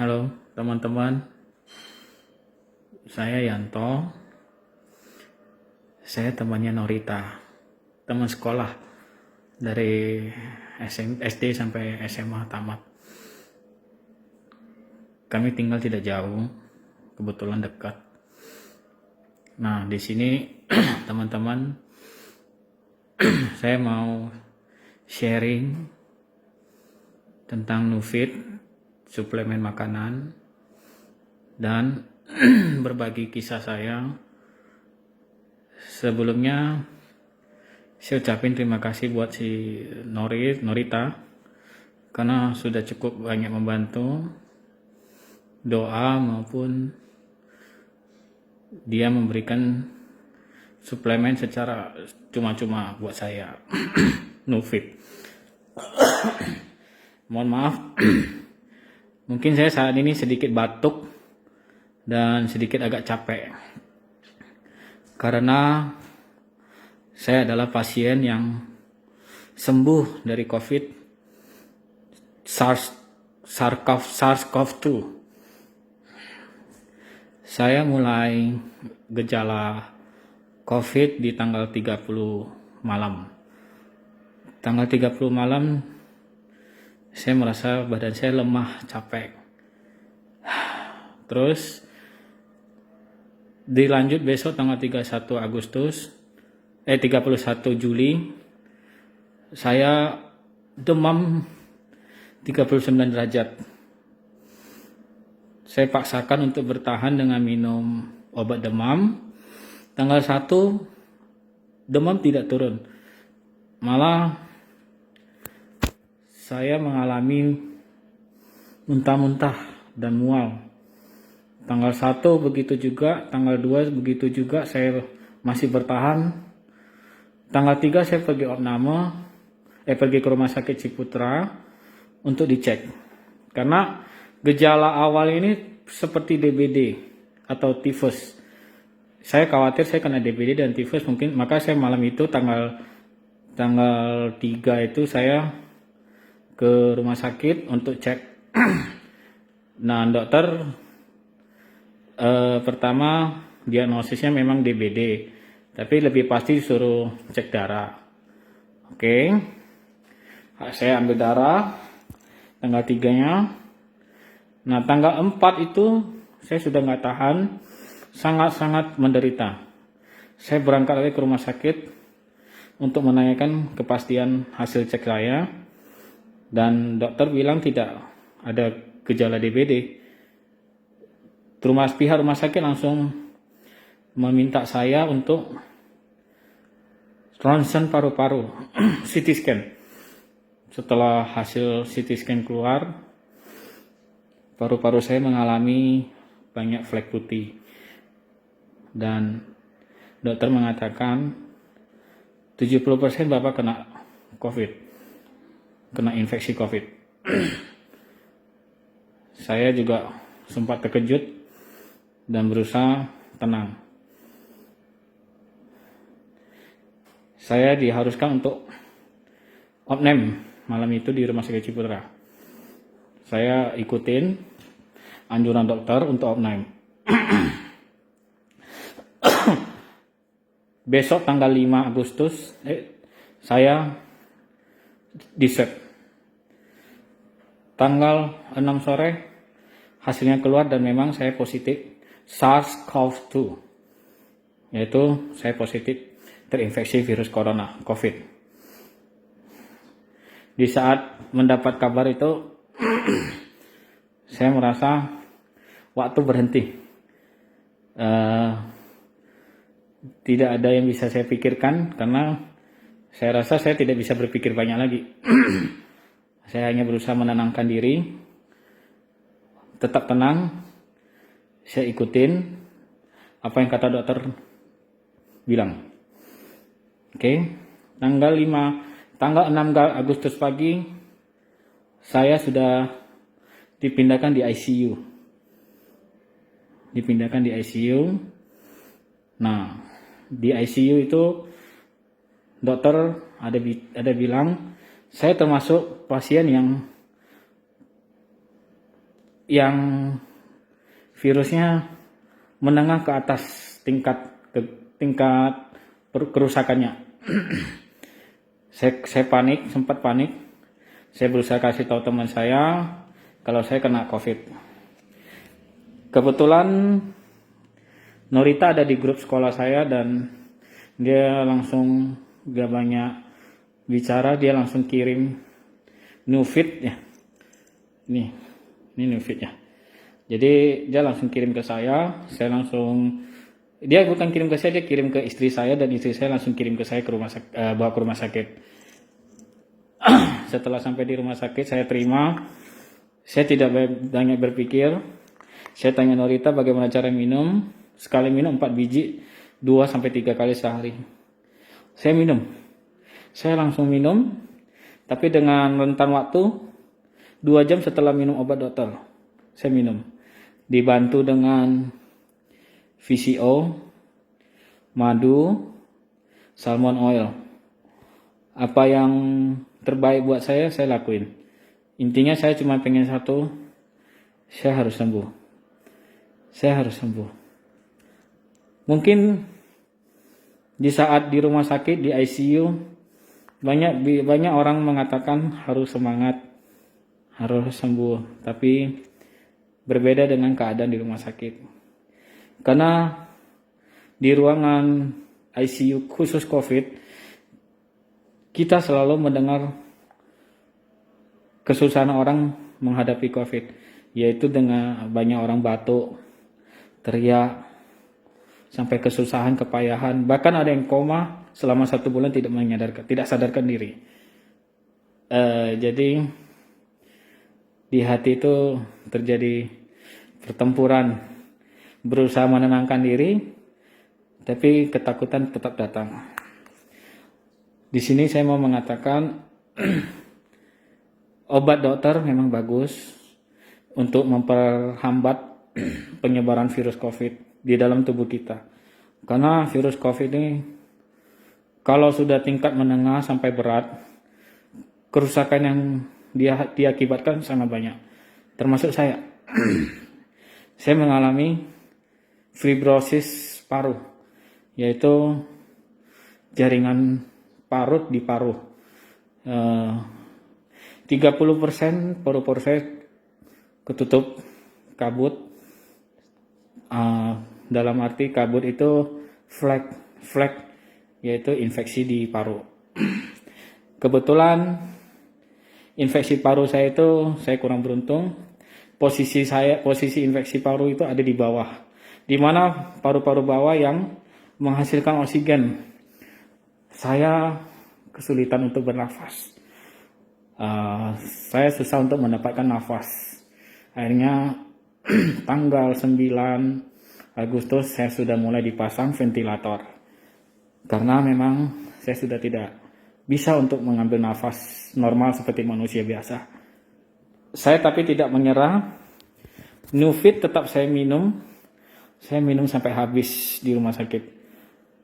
Halo teman-teman, saya Yanto. Saya temannya Norita, teman sekolah dari SD sampai SMA tamat. Kami tinggal tidak jauh, kebetulan dekat. Nah, di sini teman-teman, saya mau sharing tentang Nufit, suplemen makanan, dan berbagi kisah saya. Sebelumnya saya ucapin terima kasih buat si Norita karena sudah cukup banyak membantu doa maupun dia memberikan suplemen secara cuma-cuma buat saya. Nufit. Mohon maaf. Mungkin saya saat ini sedikit batuk dan sedikit agak capek. Karena saya adalah pasien yang sembuh dari COVID SARS-CoV-2. Saya mulai gejala COVID di tanggal 30 malam. Tanggal 30 malam saya merasa badan saya lemah, capek. Terus dilanjut besok tanggal 31 Juli saya demam 39 derajat. Saya paksakan untuk bertahan dengan minum obat demam. Tanggal 1 demam tidak turun. Malah saya mengalami muntah-muntah dan mual. Tanggal 1 begitu juga, tanggal 2 begitu juga, saya masih bertahan. Tanggal 3 saya pergi pergi ke rumah sakit Ciputra untuk dicek. Karena gejala awal ini seperti DBD atau tifus. Saya khawatir saya kena DBD dan tifus mungkin, maka saya malam itu tanggal 3 itu saya ke rumah sakit untuk cek. Nah, dokter pertama diagnosisnya memang DBD, tapi lebih pasti disuruh cek darah. Oke. Saya ambil darah tanggal 3-nya. Nah, tanggal 4 itu saya sudah nggak tahan, sangat-sangat menderita. Saya berangkat lagi ke rumah sakit untuk menanyakan kepastian hasil cek saya, dan dokter bilang tidak ada gejala DBD. Pihak rumah sakit langsung meminta saya untuk ronsen paru-paru, CT scan. Setelah hasil CT scan keluar, paru-paru saya mengalami banyak flek putih. Dan dokter mengatakan 70% Bapak kena COVID, kena infeksi COVID. Saya juga sempat terkejut dan berusaha tenang. Saya diharuskan untuk opname malam itu di rumah sakit Ciputra. Saya ikutin anjuran dokter untuk opname. Besok tanggal 5 Agustus saya diswab. Tanggal 6 sore hasilnya keluar dan memang saya positif SARS-CoV-2, yaitu saya positif terinfeksi virus corona, COVID. Di saat mendapat kabar itu, saya merasa waktu berhenti. Tidak ada yang bisa saya pikirkan karena saya rasa saya tidak bisa berpikir banyak lagi. Saya hanya berusaha menenangkan diri, tetap tenang. Saya ikutin apa yang kata dokter bilang. Oke. Tanggal 6 Agustus pagi saya sudah dipindahkan di ICU. Nah, di ICU itu dokter ada bilang saya termasuk pasien yang yang virusnya menengah ke atas tingkat kerusakannya. Saya panik, sempat panik. Saya berusaha kasih tahu teman saya kalau saya kena COVID. Kebetulan Norita ada di grup sekolah saya dan dia langsung gak banyak bicara, dia langsung kirim new feed ya. Ini new feed ya. Jadi dia langsung kirim ke saya langsung, dia bukan kirim ke saya, dia kirim ke istri saya dan istri saya langsung kirim ke saya bawa ke rumah sakit. Setelah sampai di rumah sakit saya terima, saya tidak banyak berpikir, saya tanya Norita bagaimana cara minum, sekali minum 4 biji 2-3 kali sehari. Saya minum, saya langsung minum, tapi dengan rentan waktu 2 jam setelah minum obat dokter, saya minum. Dibantu dengan VCO, madu, salmon oil. Apa yang terbaik buat saya lakuin. Intinya saya cuma pengen satu, saya harus sembuh. Saya harus sembuh. Mungkin di saat di rumah sakit, di ICU, banyak orang mengatakan harus semangat, harus sembuh. Tapi berbeda dengan keadaan di rumah sakit. Karena di ruangan ICU khusus COVID, kita selalu mendengar kesusahan orang menghadapi COVID, yaitu dengan banyak orang batuk, teriak, sampai kesusahan, kepayahan. Bahkan ada yang koma selama 1 bulan tidak sadarkan diri. Jadi di hati itu terjadi pertempuran, berusaha menenangkan diri, tapi ketakutan tetap datang. Di sini saya mau mengatakan obat dokter memang bagus untuk memperhambat penyebaran virus COVID di dalam tubuh kita. Karena virus COVID ini kalau sudah tingkat menengah sampai berat, kerusakan yang diakibatkan sangat banyak. Termasuk saya. Saya mengalami fibrosis paru, yaitu jaringan parut di paru. 30% paru-paru saya ketutup kabut. Dalam arti kabut itu flek, yaitu infeksi di paru. Kebetulan infeksi paru saya kurang beruntung. Posisi infeksi paru itu ada di bawah, di mana paru-paru bawah yang menghasilkan oksigen. Saya kesulitan untuk bernafas. Saya susah untuk mendapatkan nafas. Akhirnya tanggal 9 Agustus saya sudah mulai dipasang ventilator. Karena memang saya sudah tidak bisa untuk mengambil nafas normal seperti manusia biasa. Saya tapi tidak menyerah. New Fit tetap saya minum. Saya minum sampai habis di rumah sakit.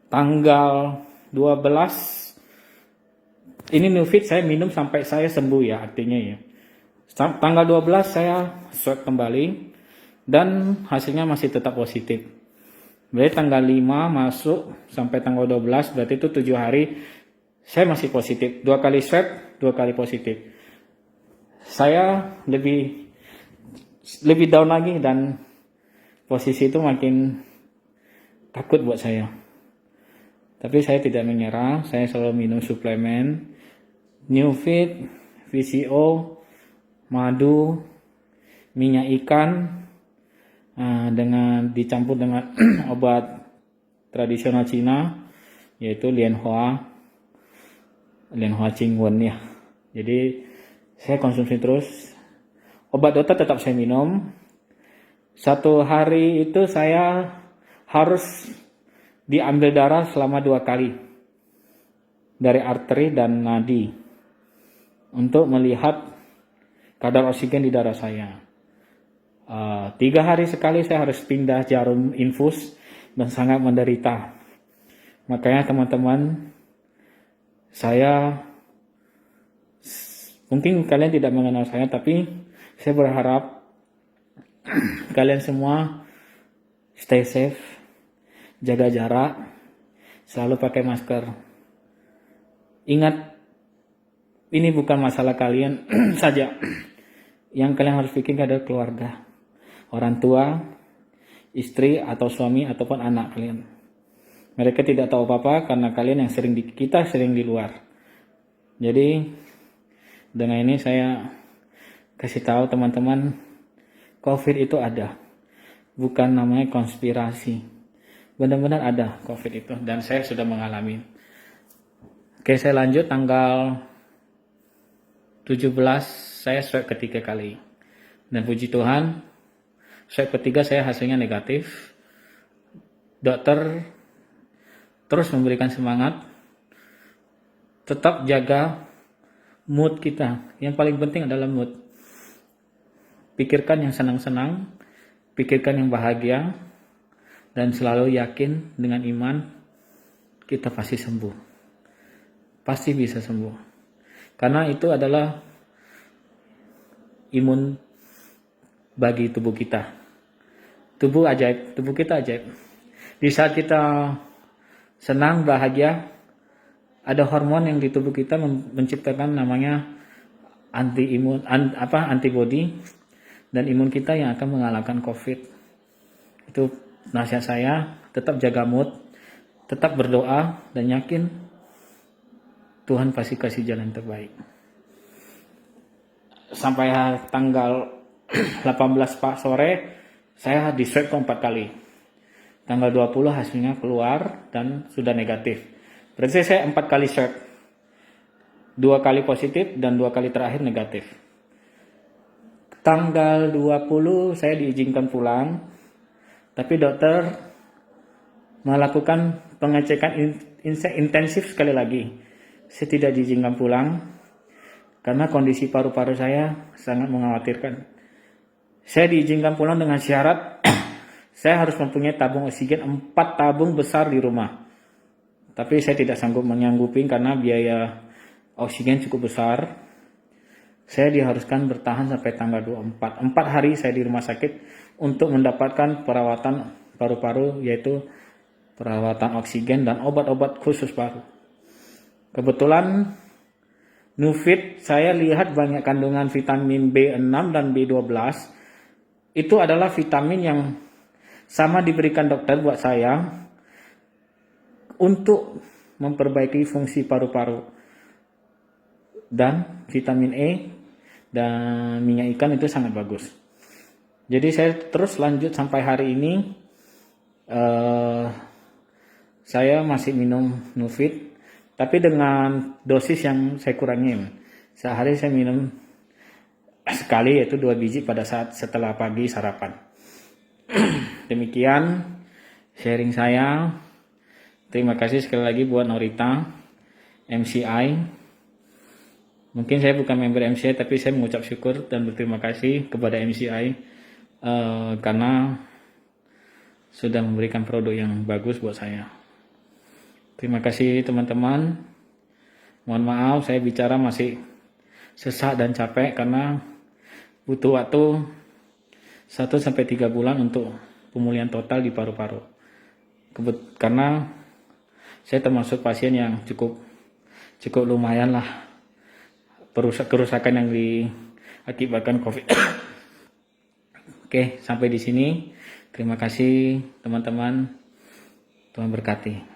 Tanggal 12 ini New Fit saya minum sampai saya sembuh ya, artinya ya. Tanggal 12 saya swab kembali dan hasilnya masih tetap positif. Berarti tanggal 5 masuk sampai tanggal 12, berarti itu 7 hari saya masih positif. 2 kali swab, 2 kali positif. Saya lebih down lagi dan posisi itu makin takut buat saya. Tapi saya tidak menyerah, saya selalu minum suplemen, New Fit, VCO, madu, minyak ikan, dengan dicampur dengan obat tradisional Cina, yaitu Lianhua Qingwen ya. Jadi saya konsumsi terus. Obat dokter tetap saya minum. 1 hari itu saya harus diambil darah selama 2 kali dari arteri dan nadi untuk melihat kadar oksigen di darah saya. 3 hari sekali saya harus pindah jarum infus dan sangat menderita. Makanya teman-teman, saya mungkin kalian tidak mengenal saya, tapi saya berharap kalian semua stay safe, jaga jarak, selalu pakai masker. Ingat, ini bukan masalah kalian saja. Yang kalian harus pikirkan adalah keluarga, orang tua, istri atau suami ataupun anak kalian. Mereka tidak tahu apa-apa karena kalian yang kita sering di luar. Jadi dengan ini saya kasih tahu teman-teman, COVID itu ada, bukan namanya konspirasi. Benar-benar ada COVID itu dan saya sudah mengalami. Oke, saya lanjut. Tanggal 17 saya swab ketiga kali. Dan puji Tuhan, swab ketiga saya hasilnya negatif. Dokter terus memberikan semangat. Tetap jaga mood kita. Yang paling penting adalah mood. Pikirkan yang senang-senang, pikirkan yang bahagia, dan selalu yakin dengan iman kita pasti sembuh. Pasti bisa sembuh. Karena itu adalah imun bagi tubuh kita. Tubuh ajaib, tubuh kita ajaib. Di saat kita senang, bahagia, ada hormon yang di tubuh kita menciptakan namanya antibody, dan imun kita yang akan mengalahkan COVID. Itu nasihat saya, tetap jaga mood, tetap berdoa, dan yakin Tuhan pasti kasih jalan terbaik. Sampai tanggal 18 sore, saya di swab 4 kali. Tanggal 20 hasilnya keluar dan sudah negatif. Berarti saya 4 kali swab. 2 kali positif dan 2 kali terakhir negatif. Tanggal 20 saya diizinkan pulang, tapi dokter melakukan pengecekan intensif sekali lagi. Saya tidak diizinkan pulang karena kondisi paru-paru saya sangat mengkhawatirkan. Saya diizinkan pulang dengan syarat saya harus mempunyai tabung oksigen 4 tabung besar di rumah. Tapi saya tidak sanggup menyanggupi karena biaya oksigen cukup besar. Saya diharuskan bertahan sampai tanggal 24. 4 hari saya di rumah sakit untuk mendapatkan perawatan paru-paru, yaitu perawatan oksigen dan obat-obat khusus paru. Kebetulan Nufit saya lihat banyak kandungan vitamin B6 dan B12. Itu adalah vitamin yang sama diberikan dokter buat saya untuk memperbaiki fungsi paru-paru. Dan vitamin E dan minyak ikan itu sangat bagus. Jadi saya terus lanjut sampai hari ini. Saya masih minum Nufit, tapi dengan dosis yang saya kurangin. Sehari saya minum sekali, yaitu 2 biji pada saat setelah pagi sarapan. Demikian sharing saya. Terima kasih sekali lagi buat Norita, MCI. Mungkin saya bukan member MCI, tapi saya mengucap syukur dan berterima kasih kepada MCI karena sudah memberikan produk yang bagus buat saya. Terima kasih teman-teman. Mohon maaf saya bicara masih sesak dan capek karena butuh waktu 1-3 bulan untuk pemulihan total di paru-paru. Karena saya termasuk pasien yang cukup lumayan lah kerusakan yang diakibatkan COVID. Oke, sampai di sini. Terima kasih teman-teman. Tuhan berkati.